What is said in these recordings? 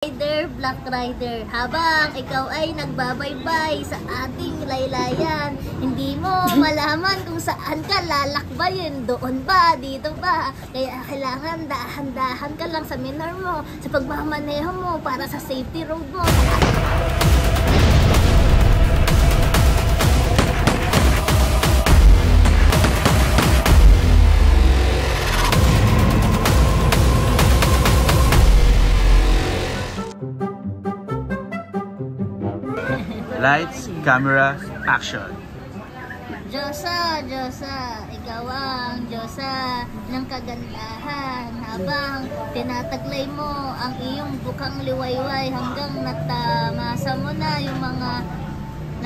Black Rider, habang ikaw ay nagbabaybay sa ating laylayan, hindi mo malaman kung saan ka lalakbayin, doon ba, dito ba, kaya kailangan dahan-dahan ka lang sa minor mo, sa pagmamaneho mo para sa safety road mo. Lights, camera, action! Diyosa, Diyosa, ikaw ang Diyosa ng kagandahan, habang tinataglay mo ang iyong bukang liwayway hanggang natamasa mo na yung mga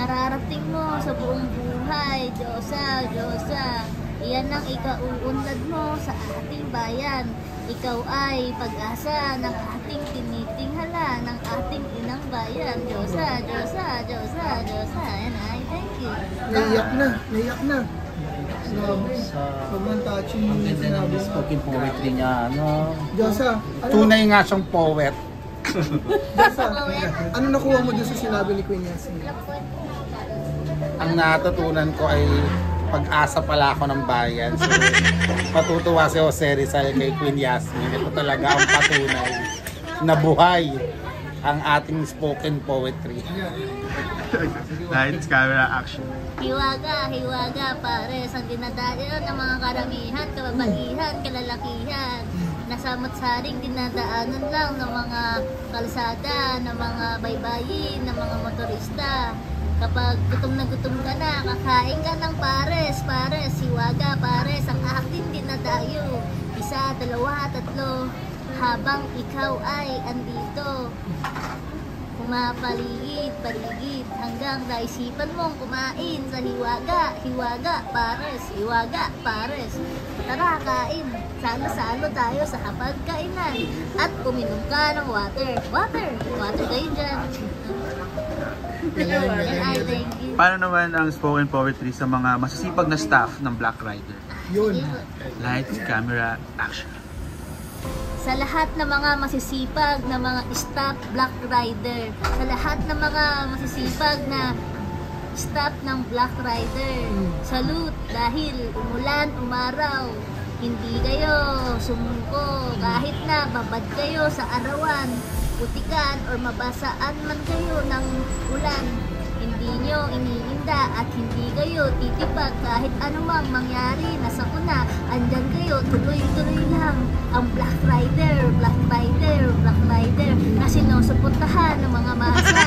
nararating mo sa buong buhay. Diyosa, Diyosa, iyan ang ikauunlad mo sa ating bayan. Ikaw ay pag-asa ng ating tinitinghala, ng ating inang bayan. Diyosa, Diyosa, Diyosa, Diyosa. And I thank you. Naiyak na. Sobrang touching yung sinabi mo. Spoken poetry niya, ano? Diyosa, Tunay nga siyang poet. Diyosa, ano nakuha mo doon sa sinabi ni Queen Yasmin? Ang natutunan ko ay pag-asa pala ako ng bayan. So, matutuwa si Jose Rizal kay Queen Yasmin. Ito talaga ang patunay na buhay ang ating spoken poetry. Lights, camera, action! Hiwaga, hiwaga, pares ang dinadayo ng mga karamihan, kababaihan, kalalakihan. Nasamot-saring dinadaanan lang ng mga kalsada, ng mga baybayin, ng mga motorista. Kapag gutom ka na, kakain ka ng pares, hiwaga, pares, ang aking dinadayo. Isa, dalawa, tatlo, habang ikaw ay andito. Pumapaligid, hanggang naisipan mong kumain sa hiwaga, pares. Tara, kain. Salo-salo tayo sa hapagkainan at uminom ka ng water. Water kayo dyan. I thank you. Paano naman ang spoken poetry sa mga masisipag na staff ng Black Rider? Yun. Lights, camera, action! Sa lahat ng mga masisipag na mga staff Black Rider, sa lahat ng mga masisipag na staff ng Black Rider, salute dahil umulan, umaraw, hindi kayo sumuko kahit na babad kayo sa arawan, putikan or mabasaan man kayo ng ulan. Hindi nyo iniinda at hindi kayo titipag kahit anumang mangyari. Nasa una, andyan kayo, tuloy-tuloy lang. Ang Black Rider na sinusuportahan ng mga masa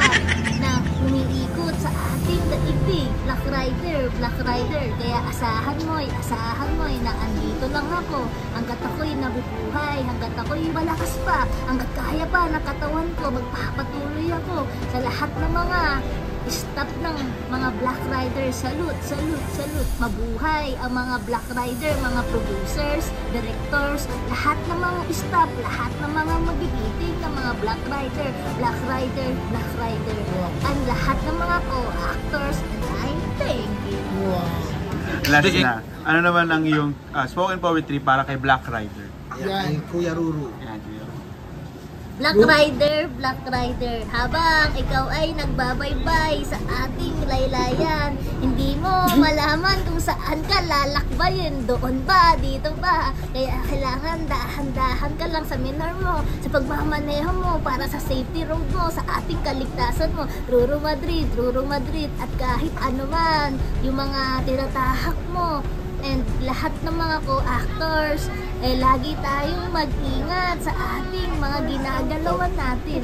na umiikot sa ating daigdig. Black Rider, kaya asahan mo'y na andito lang ako. Hanggat ako'y nabubuhay, hanggat ako'y malakas pa, hanggat kaya pa ng katawan ko, magpapatuloy ako sa lahat ng mga staff ng mga Black Rider. Salute. Mabuhay ang mga Black Rider, mga producers, directors, lahat ng mga staff, lahat ng mga magigiting ng mga Black Rider. Ang lahat ng mga co-actors, and I thank you. Last na, ano naman ang iyong spoken poetry para kay Black Rider? Yan, Kuya Ruru. Yan, Black Rider, habang ikaw ay nagbabaybay sa ating laylayan, hindi mo malaman kung saan ka lalakbayin, doon ba, dito ba, kaya kailangan dahan-dahan ka lang sa minor mo, sa pagmamaneho mo para sa safety road mo, sa ating kaligtasan mo. Ruru Madrid, at kahit ano man yung mga tinatahak mo, and lahat ng mga co-actors, lagi tayong mag-ingat sa ating mga ginagalawan natin.